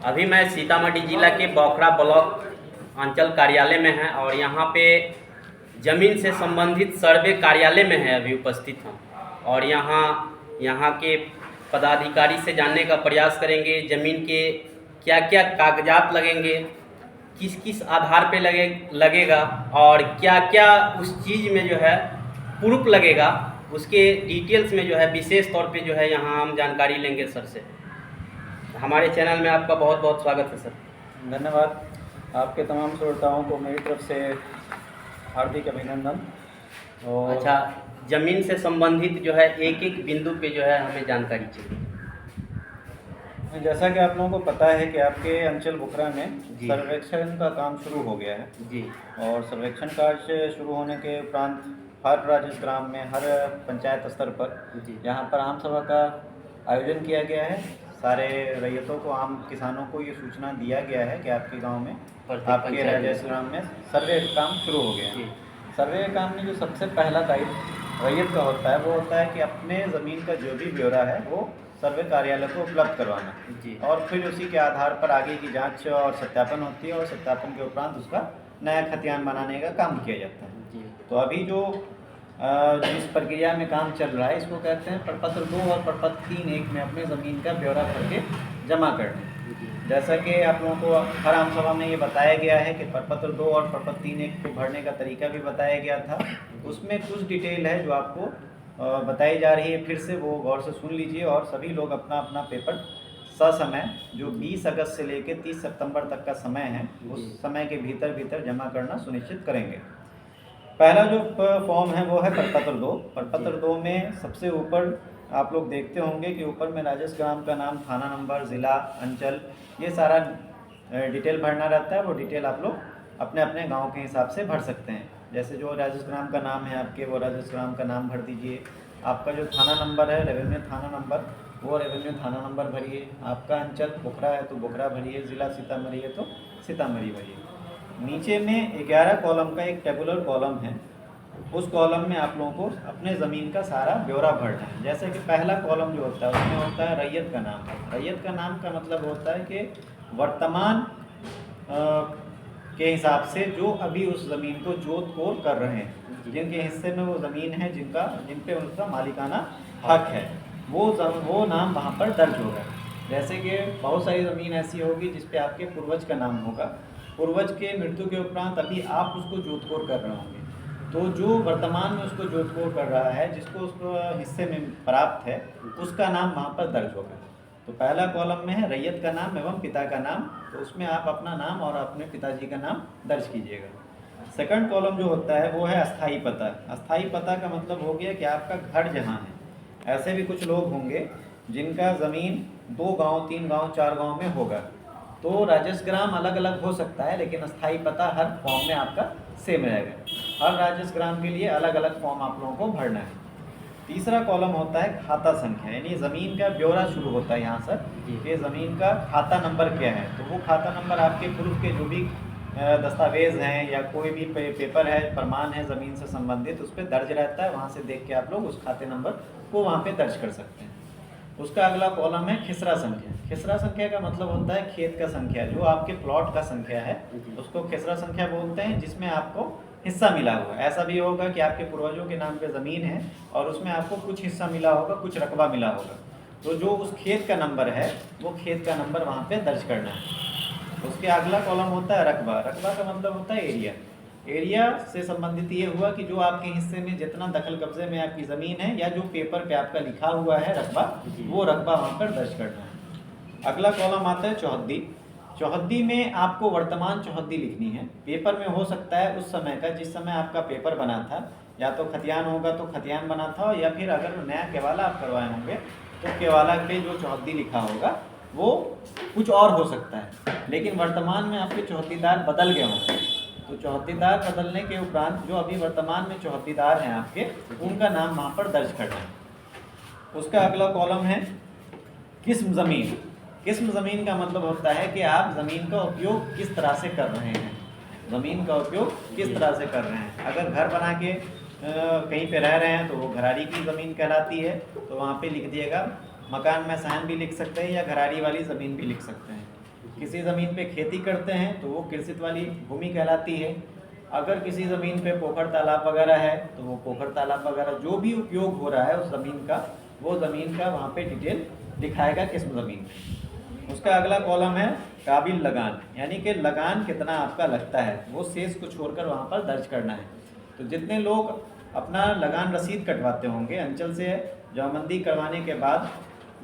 अभी मैं सीतामढ़ी जिला के बौखरा ब्लॉक अंचल कार्यालय में है और यहाँ पे ज़मीन से संबंधित सर्वे कार्यालय में है अभी उपस्थित हम। और यहाँ के पदाधिकारी से जानने का प्रयास करेंगे ज़मीन के क्या क्या कागजात लगेंगे, किस किस आधार पे लगेगा और क्या क्या उस चीज़ में जो है प्रूफ लगेगा, उसके डिटेल्स में जो है विशेष तौर पे जो है यहाँ हम जानकारी लेंगे सर से। हमारे चैनल में आपका बहुत बहुत स्वागत है सर। धन्यवाद। आपके तमाम श्रोताओं को मेरी तरफ से हार्दिक अभिनंदन। और अच्छा, ज़मीन से संबंधित जो है एक एक बिंदु पे जो है हमें जानकारी चाहिए। जैसा कि आप लोगों को पता है कि आपके अंचल बुखरा में जी। सर्वेक्षण का काम शुरू हो गया है जी। और सर्वेक्षण कार्य शुरू होने के उपरांत हर राजस्व ग्राम में हर पंचायत स्तर पर जी। यहाँ पर आम सभा का आयोजन किया गया है। सारे रैयतों को, आम किसानों को ये सूचना दिया गया है कि आपके गांव में, आपके राजस्व ग्राम में सर्वे काम शुरू हो गया है। सर्वे काम में जो सबसे पहला दायित्व रैयत का होता है वो होता है कि अपने ज़मीन का जो भी ब्यौरा है वो सर्वे कार्यालय को उपलब्ध करवाना जी। और फिर उसी के आधार पर आगे की जांच और सत्यापन होती है और सत्यापन के उपरांत उसका नया खतियान बनाने का काम किया जाता है। जी। तो अभी जो जिस प्रक्रिया में काम चल रहा है इसको कहते हैं प्रपत्र 2 और प्रपत्र 3(1) में अपने ज़मीन का ब्यौरा भर के जमा करना। जैसा कि आप लोगों को हर आम सभा में ये बताया गया है कि प्रपत्र 2 और प्रपत्र 3(1) को भरने का तरीका भी बताया गया था। उसमें कुछ डिटेल है जो आपको बताई जा रही है, फिर से वो गौर से सुन लीजिए और सभी लोग अपना अपना पेपर ससमय जो 20 अगस्त से लेकर 30 सितंबर तक का समय है उस समय के भीतर जमा करना सुनिश्चित करेंगे। पहला जो फॉर्म है वो है प्रपत्र 2। प्रपत्र 2 में सबसे ऊपर आप लोग देखते होंगे कि ऊपर में राजस्व ग्राम का नाम, थाना नंबर, ज़िला, अंचल, ये सारा डिटेल भरना रहता है। वो डिटेल आप लोग अपने अपने गांव के हिसाब से भर सकते हैं। जैसे जो राजस्व ग्राम का नाम है आपके, वो राजस्व ग्राम का नाम भर दीजिए। आपका जो थाना नंबर है, रेवेन्यू थाना नंबर, वो रेवेन्यू थाना नंबर भरिए। आपका अंचल बुखरा है तो बुखरा भरिए, ज़िला सीतामढ़ी है तो सीतामढ़ी भरिए। नीचे में 11 कॉलम का एक टेबुलर कॉलम है, उस कॉलम में आप लोगों को अपने ज़मीन का सारा ब्यौरा भरना है। जैसे कि पहला कॉलम जो होता है उसमें होता है रैयत का नाम। रैयत का नाम का मतलब होता है कि वर्तमान के हिसाब से जो अभी उस ज़मीन को जोत कोर कर रहे हैं, जिनके हिस्से में वो ज़मीन है, जिन पे उनका मालिकाना हक है, वो नाम वहाँ पर दर्ज होगा। जैसे कि बहुत सारी ज़मीन ऐसी होगी जिस पे आपके पूर्वज का नाम होगा, पूर्वज के मृत्यु के उपरांत अभी आप उसको जोतकोर कर रहे होंगे, तो जो वर्तमान में उसको जोतकोर कर रहा है, जिसको उसको हिस्से में प्राप्त है, उसका नाम वहाँ पर दर्ज होगा। तो पहला कॉलम में है रैयत का नाम एवं पिता का नाम, तो उसमें आप अपना नाम और अपने पिताजी का नाम दर्ज कीजिएगा। सेकंड कॉलम जो होता है वो है अस्थाई पता। अस्थाई पता का मतलब हो गया कि आपका घर जहाँ है। ऐसे भी कुछ लोग होंगे जिनका ज़मीन 2 गाँव, 3 गाँव, 4 गाँव में होगा, तो राजस्व ग्राम अलग अलग हो सकता है लेकिन अस्थाई पता हर फॉर्म में आपका सेम रहेगा। हर राजस्व ग्राम के लिए अलग अलग फॉर्म आप लोगों को भरना है। तीसरा कॉलम होता है खाता संख्या, यानी ज़मीन का ब्यौरा शुरू होता है यहाँ सर कि ज़मीन का खाता नंबर क्या है। तो वो खाता नंबर आपके प्रूफ के जो भी दस्तावेज़ हैं या कोई भी पेपर है, प्रमाण है ज़मीन से संबंधित, उस पर दर्ज रहता है। वहाँ से देख के आप लोग उस खाते नंबर को वहाँ पे दर्ज कर सकते हैं। उसका अगला कॉलम है खिसरा संख्या। खिसरा संख्या का मतलब होता है खेत का संख्या, जो आपके प्लॉट का संख्या है उसको खिसरा संख्या बोलते हैं, जिसमें आपको हिस्सा मिला हुआ है। ऐसा भी होगा कि आपके पूर्वजों के नाम पे ज़मीन है और उसमें आपको कुछ हिस्सा मिला होगा, कुछ रकबा मिला होगा, तो जो उस खेत का नंबर है वो खेत का नंबर वहाँ पे दर्ज करना है। उसके अगला कॉलम होता है रकबा। रकबा का मतलब होता है एरिया। एरिया से संबंधित ये हुआ कि जो आपके हिस्से में जितना दखल कब्जे में आपकी ज़मीन है या जो पेपर पे आपका लिखा हुआ है रकबा, वो रकबा वहाँ पर दर्ज करना है। अगला कॉलम आता है चौहद्दी। चौहद्दी में आपको वर्तमान चौहद्दी लिखनी है। पेपर में हो सकता है उस समय का, जिस समय आपका पेपर बना था, या तो खतियान होगा तो खतियान बना था, या फिर अगर नया केवाला आप करवाए होंगे तो केवाला पे जो चौहद्दी लिखा होगा वो कुछ और हो सकता है। लेकिन वर्तमान में आपके चौहद्दीदार बदल गए होंगे, तो चौहद्दीदार बदलने के उपरांत जो अभी वर्तमान में चौहद्दीदार हैं आपके, उनका नाम वहाँ पर दर्ज करना है। उसका अगला कॉलम है किस्म ज़मीन। किस्म ज़मीन का मतलब होता है कि आप ज़मीन का उपयोग किस तरह से कर रहे हैं, ज़मीन का उपयोग किस तरह से कर रहे हैं। अगर घर बना के कहीं पे रह रहे हैं तो वो घरारी की ज़मीन कहलाती है, तो वहाँ पे लिख दिएगा। मकान में सहन भी लिख सकते हैं या घरारी वाली ज़मीन भी लिख सकते हैं। किसी ज़मीन पे खेती करते हैं तो वो कृषित वाली भूमि कहलाती है। अगर किसी ज़मीन पे पोखर तालाब वगैरह है तो वो पोखर तालाब वगैरह जो भी उपयोग हो रहा है उस ज़मीन का, वो ज़मीन का वहाँ पे डिटेल दिखाएगा किस्म ज़मीन पे। उसका अगला कॉलम है काबिल लगान, यानी कि लगान कितना आपका लगता है वो शेष को छोड़कर वहाँ पर दर्ज करना है। तो जितने लोग अपना लगान रसीद कटवाते होंगे, अंचल से जमाबंदी करवाने के बाद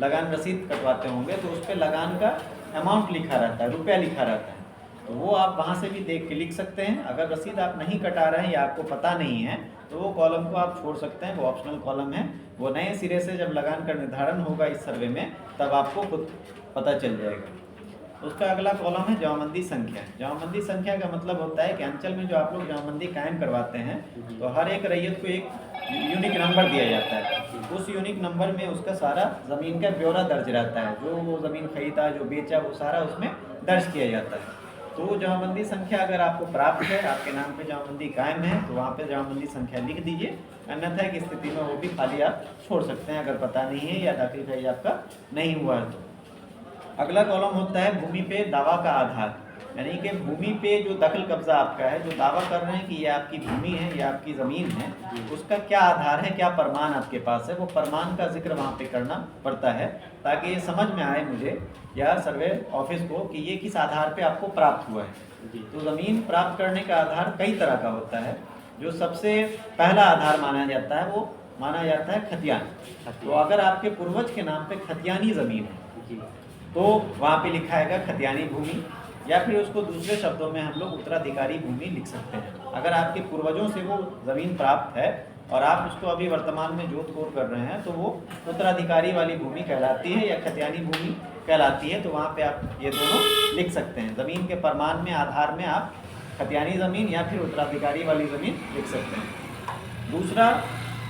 लगान रसीद कटवाते होंगे तो उस पर लगान का अमाउंट लिखा रहता है, रुपया लिखा रहता है, तो वो आप वहाँ से भी देख के लिख सकते हैं। अगर रसीद आप नहीं कटा रहे हैं या आपको पता नहीं है तो वो कॉलम को आप छोड़ सकते हैं, वो ऑप्शनल कॉलम है। वो नए सिरे से जब लगान का निर्धारण होगा इस सर्वे में तब आपको खुद पता चल जाएगा। उसका अगला कॉलम है जमाबंदी संख्या। जमाबंदी संख्या का मतलब होता है कि अंचल में जो आप लोग जमाबंदी कायम करवाते हैं तो हर एक रैयत को एक यूनिक नंबर दिया जाता है। उस यूनिक नंबर में उसका सारा ज़मीन का ब्यौरा दर्ज रहता है, जो वो ज़मीन खरीदा, जो बेचा, वो सारा उसमें दर्ज किया जाता है। तो जमाबंदी संख्या अगर आपको प्राप्त है, आपके नाम पे जमाबंदी कायम है, तो वहाँ पे जमाबंदी संख्या लिख दीजिए। अन्यथा की स्थिति में वो भी खाली आप छोड़ सकते हैं अगर पता नहीं है या दाखिल खारिज आपका नहीं हुआ है तो। अगला कॉलम होता है भूमि पे दावा का आधार, यानी कि भूमि पे जो दखल कब्जा आपका है, जो दावा कर रहे हैं कि ये आपकी भूमि है, ये आपकी ज़मीन है, उसका क्या आधार है, क्या प्रमाण आपके पास है, वो प्रमाण का जिक्र वहाँ पे करना पड़ता है ताकि ये समझ में आए मुझे या सर्वे ऑफिस को कि ये किस आधार पे आपको प्राप्त हुआ है। तो ज़मीन प्राप्त करने का आधार कई तरह का होता है। जो सबसे पहला आधार माना जाता है वो माना जाता है खतियान। तो अगर आपके पूर्वज के नाम पे खतियानी ज़मीन है तो वहाँ पे लिखा है खतियानी भूमि, या फिर उसको दूसरे शब्दों में हम लोग उत्तराधिकारी भूमि लिख सकते हैं। अगर आपके पूर्वजों से वो ज़मीन प्राप्त है और आप उसको अभी वर्तमान में जोत कोर कर रहे हैं तो वो उत्तराधिकारी वाली भूमि कहलाती है या खतियानी भूमि कहलाती है। तो वहाँ पे आप ये दोनों लिख सकते हैं। ज़मीन के प्रमाण में, आधार में आप खतियानी ज़मीन या फिर उत्तराधिकारी वाली ज़मीन लिख सकते हैं। दूसरा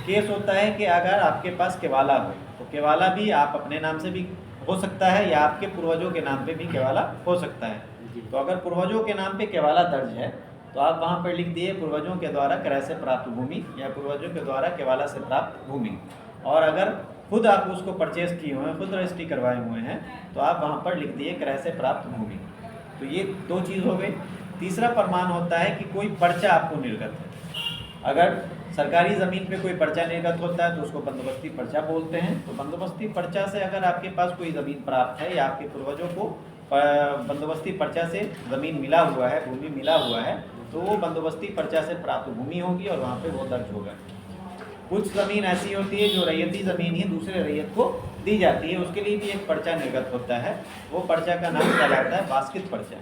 केस होता है कि अगर आपके पास केवाला हो तो केवाला भी आप अपने नाम से भी हो सकता है या आपके पूर्वजों के नाम पे भी केवाला हो सकता है। तो अगर पूर्वजों के नाम पे केवाला दर्ज है तो आप वहाँ पर लिख दिए पूर्वजों के द्वारा क्रय से प्राप्त भूमि या पूर्वजों के द्वारा केवाला से प्राप्त भूमि। और अगर खुद आप उसको परचेज किए हुए हैं, खुद रजिस्ट्री करवाए हुए हैं, तो आप वहाँ पर लिख दिए क्रय से प्राप्त भूमि। तो ये दो चीज़ हो गई। तीसरा प्रमाण होता है कि कोई पर्चा आपको निर्गत है। अगर सरकारी ज़मीन पे कोई पर्चा निर्गत होता है तो उसको बंदोबस्ती पर्चा बोलते हैं। तो बंदोबस्ती पर्चा से अगर आपके पास कोई ज़मीन प्राप्त है या आपके पूर्वजों को बंदोबस्ती पर्चा से ज़मीन मिला हुआ है, भूमि मिला हुआ है, तो वो बंदोबस्ती पर्चा से प्राप्त भूमि होगी और वहाँ पे वो दर्ज होगा। कुछ ज़मीन ऐसी होती है जो रैयती ज़मीन ही दूसरे रैयत को दी जाती है, उसके लिए भी एक पर्चा निर्गत होता है। वो पर्चा का नाम कहलाता है वास्कित पर्चा।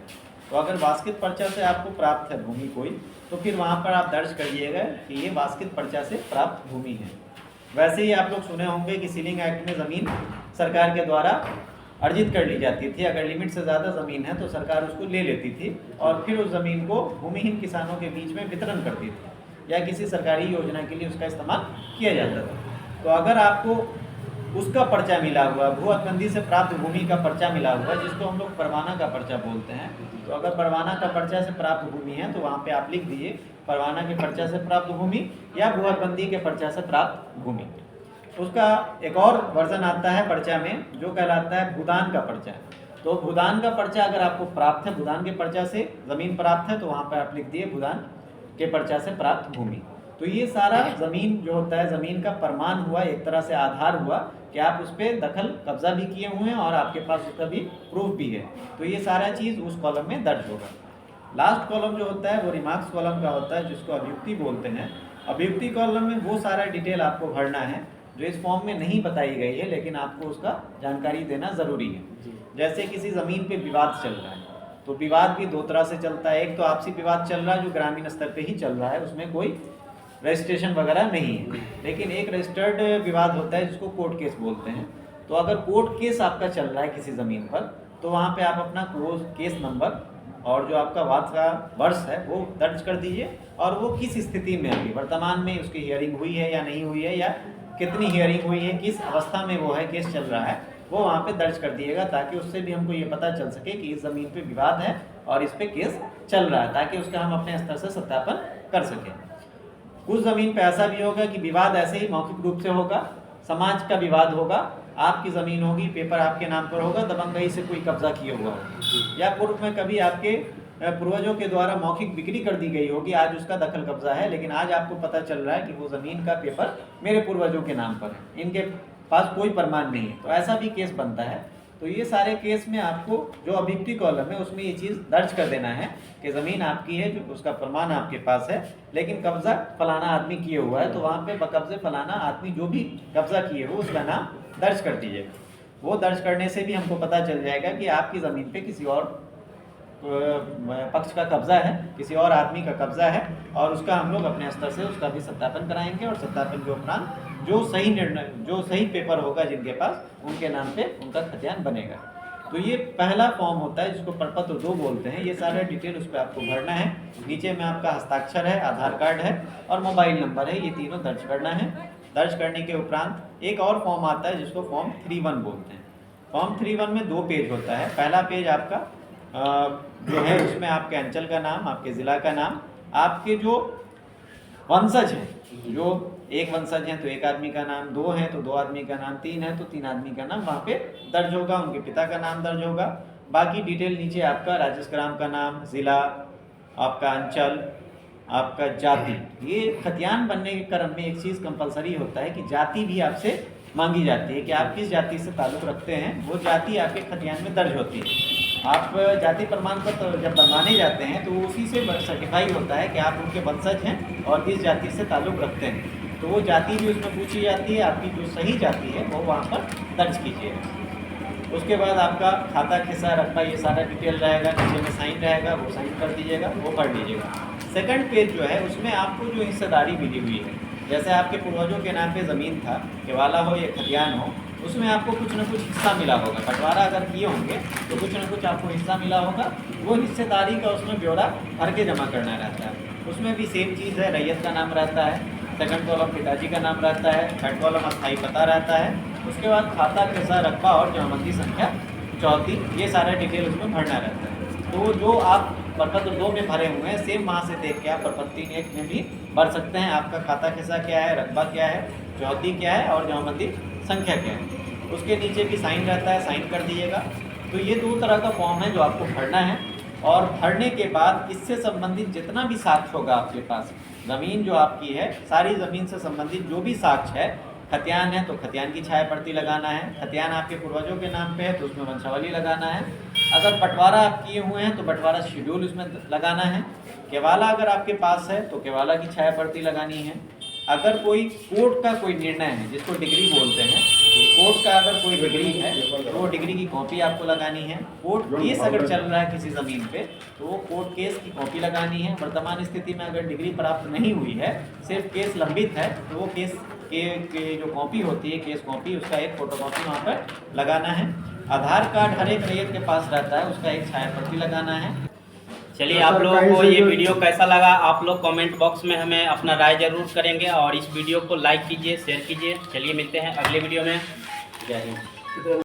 तो अगर वास्कित पर्चा से आपको प्राप्त है भूमि कोई, तो फिर वहाँ पर आप दर्ज करिएगा कि ये वास्कित पर्चा से प्राप्त भूमि है। वैसे ही आप लोग सुने होंगे कि सीलिंग एक्ट में ज़मीन सरकार के द्वारा अर्जित कर ली जाती थी। अगर लिमिट से ज़्यादा ज़मीन है तो सरकार उसको ले लेती थी और फिर उस ज़मीन को भूमिहीन किसानों के बीच में वितरण करती थी या किसी सरकारी योजना के लिए उसका इस्तेमाल किया जाता था। तो अगर आपको उसका पर्चा मिला हुआ, भू हदबंदी से प्राप्त भूमि का पर्चा मिला हुआ, जिसको हम लोग परवाना का पर्चा बोलते हैं, तो अगर परवाना का पर्चा से प्राप्त भूमि है तो वहाँ पे आप लिख दीजिए परवाना के पर्चा से प्राप्त भूमि या भू हदबंदी के पर्चा से प्राप्त भूमि। उसका एक और वर्जन आता है पर्चा में जो कहलाता है भूदान का पर्चा। तो भूदान का पर्चा अगर आपको प्राप्त है, भूदान के पर्चा से ज़मीन प्राप्त है, तो वहाँ पर आप लिख दिए भूदान के पर्चा से प्राप्त भूमि। तो ये सारा ज़मीन जो होता है, ज़मीन का प्रमाण हुआ, एक तरह से आधार हुआ कि आप उस पर दखल कब्जा भी किए हुए हैं और आपके पास उसका भी प्रूफ भी है। तो ये सारा चीज़ उस कॉलम में दर्ज होगा। लास्ट कॉलम जो होता है वो रिमार्क्स कॉलम का होता है, जिसको अभियुक्ति बोलते हैं। अभियुक्ति कॉलम में वो सारा डिटेल आपको भरना है जो इस फॉर्म में नहीं बताई गई है, लेकिन आपको उसका जानकारी देना ज़रूरी है। जैसे किसी ज़मीन पे विवाद चल रहा है, तो विवाद भी दो तरह से चलता है। एक तो आपसी विवाद चल रहा है जो ग्रामीण स्तर पे ही चल रहा है, उसमें कोई रजिस्ट्रेशन वगैरह नहीं है। लेकिन एक रजिस्टर्ड विवाद होता है जिसको कोर्ट केस बोलते हैं। तो अगर कोर्ट केस आपका चल रहा है किसी ज़मीन पर, तो वहाँ पे आप अपना केस नंबर और जो आपका वाद का वर्ष है वो दर्ज कर दीजिए और वो किस स्थिति में अभी वर्तमान में उसकी हियरिंग हुई है या नहीं हुई है, या कितनी हियरिंग हुई है, किस अवस्था में वो है, केस चल रहा है, वो वहाँ पे दर्ज कर दिएगा, ताकि उससे भी हमको ये पता चल सके कि इस ज़मीन पे विवाद है और इस पे केस चल रहा है, ताकि उसका हम अपने स्तर से सत्यापन कर सकें। कुछ ज़मीन पे ऐसा भी होगा कि विवाद ऐसे ही मौखिक रूप से होगा, समाज का विवाद होगा आपकी ज़मीन होगी, पेपर आपके नाम पर होगा, दबंगई से कोई कब्जा किया हुआ होगा, या पूर्व में कभी आपके पूर्वजों के द्वारा मौखिक बिक्री कर दी गई होगी, आज उसका दखल कब्जा है, लेकिन आज आपको पता चल रहा है कि वो ज़मीन का पेपर मेरे पूर्वजों के नाम पर है, इनके पास कोई प्रमाण नहीं है, तो ऐसा भी केस बनता है। तो ये सारे केस में आपको जो अभियुक्ति कॉलम है उसमें ये चीज़ दर्ज कर देना है कि ज़मीन आपकी है, जो उसका प्रमाण आपके पास है, लेकिन कब्जा फलाना आदमी किए हुआ है, तो वहाँ पे बकब्जे फलाना आदमी जो भी कब्जा किए हो उसका नाम दर्ज कर दीजिएगा। वो दर्ज करने से भी हमको पता चल जाएगा कि आपकी ज़मीन पे किसी और पक्ष का कब्जा है, किसी और आदमी का कब्जा है, और उसका हम लोग अपने स्तर से उसका भी सत्यापन कराएंगे, और सत्यापन के उपरांत जो सही निर्णय, जो सही पेपर होगा जिनके पास, उनके नाम पे उनका खतियान बनेगा। तो ये पहला फॉर्म होता है जिसको प्रपत्र 2 बोलते हैं। ये सारा डिटेल उस पर आपको भरना है। नीचे में आपका हस्ताक्षर है, आधार कार्ड है और मोबाइल नंबर है, ये तीनों दर्ज करना है। दर्ज करने के उपरांत एक और फॉर्म आता है जिसको फॉर्म 3-1 बोलते हैं। फॉर्म 3-1 में 2 पेज होता है। पहला पेज आपका जो है उसमें आपके अंचल का नाम, आपके ज़िला का नाम, आपके जो वंशज हैं, जो एक वंशज हैं तो एक आदमी का नाम, 2 हैं तो 2 आदमी का नाम, 3 है तो 3 आदमी का नाम वहाँ पे दर्ज होगा, उनके पिता का नाम दर्ज होगा। बाकी डिटेल नीचे आपका राजेश ग्राम का नाम, ज़िला, आपका अंचल, आपका जाति। ये खतियान बनने के क्रम में एक चीज़ कंपलसरी होता है कि जाति भी आपसे मांगी जाती है कि आप किस जाति से ताल्लुक़ रखते हैं, वो जाति आपके खतियान में दर्ज होती है। आप जाति प्रमाण पत्र जब बनवाने जाते हैं तो उसी से सर्टिफाई होता है कि आप उनके वंशज हैं और इस जाति से ताल्लुक़ रखते हैं, तो वो जाति भी उसमें पूछी जाती है। आपकी जो सही जाति है वो वहाँ पर दर्ज कीजिएगा। उसके बाद आपका खाता, खिस्सा, रकबा, ये सारा डिटेल रहेगा, नीचे में साइन रहेगा, वो साइन कर दीजिएगा, वो पढ़ लीजिएगा। सेकंड पेज जो है उसमें आपको जो हिस्सेदारी मिली हुई है, जैसे आपके पूर्वजों के नाम पे ज़मीन था, केवाला हो या खतियान हो, उसमें आपको कुछ न कुछ हिस्सा मिला होगा। बंटवारा अगर किए होंगे तो कुछ न कुछ आपको हिस्सा मिला होगा, वो हिस्सेदारी का उसमें ब्यौरा भर के जमा करना रहता है। उसमें भी सेम चीज़ है, रैयत का नाम रहता है, सेकंड कॉलम पिताजी का नाम रहता है, थर्ड कॉलम अस्थायी पता रहता है, उसके बाद खाता, खिस्सा, रकबा और जमाबंदी संख्या 34, ये सारा डिटेल उसमें भरना रहता है। तो जो आप प्रपत्र 2 में भरे हुए हैं, सेम वहाँ से देख के आप प्रपत्र 3-1 में भी भर सकते हैं। आपका खाता खिस्सा क्या है, रकबा क्या है, चौथी क्या है और जमाबंदी संख्या क्या है, उसके नीचे भी साइन रहता है, साइन कर दीजिएगा। तो ये 2 तरह का फॉर्म है जो आपको भरना है, और भरने के बाद इससे संबंधित जितना भी साक्ष्य होगा आपके पास, ज़मीन जो आपकी है, सारी ज़मीन से संबंधित जो भी साक्ष्य है, खतियान है तो खतियान की छाया प्रति लगाना है, खतियान आपके पूर्वजों के नाम पे है तो उसमें वंशावली लगाना है, अगर बंटवारा आप किए हुए हैं तो बंटवारा शेड्यूल उसमें लगाना है, केवाला अगर आपके पास है तो केवाला की छाया प्रति लगानी है, अगर कोई कोर्ट का कोई निर्णय है जिसको डिग्री बोलते हैं, कोर्ट का अगर कोई डिग्री है तो वो डिग्री की कॉपी आपको लगानी है। कोर्ट केस अगर चल रहा है किसी ज़मीन पे तो वो कोर्ट केस की कॉपी लगानी है। वर्तमान स्थिति में अगर डिग्री प्राप्त नहीं हुई है, सिर्फ केस लंबित है, तो वो केस के जो कॉपी होती है, केस कॉपी, उसका एक फ़ोटोकॉपी वहाँ पर लगाना है। आधार कार्ड हर एक रैयत के पास रहता है, उसका एक छाया प्रति लगाना है। चलिए, आप लोगों को ये वीडियो कैसा लगा, आप लोग कमेंट बॉक्स में हमें अपना राय ज़रूर करेंगे, और इस वीडियो को लाइक कीजिए, शेयर कीजिए। चलिए मिलते हैं अगले वीडियो में। जय हिंद।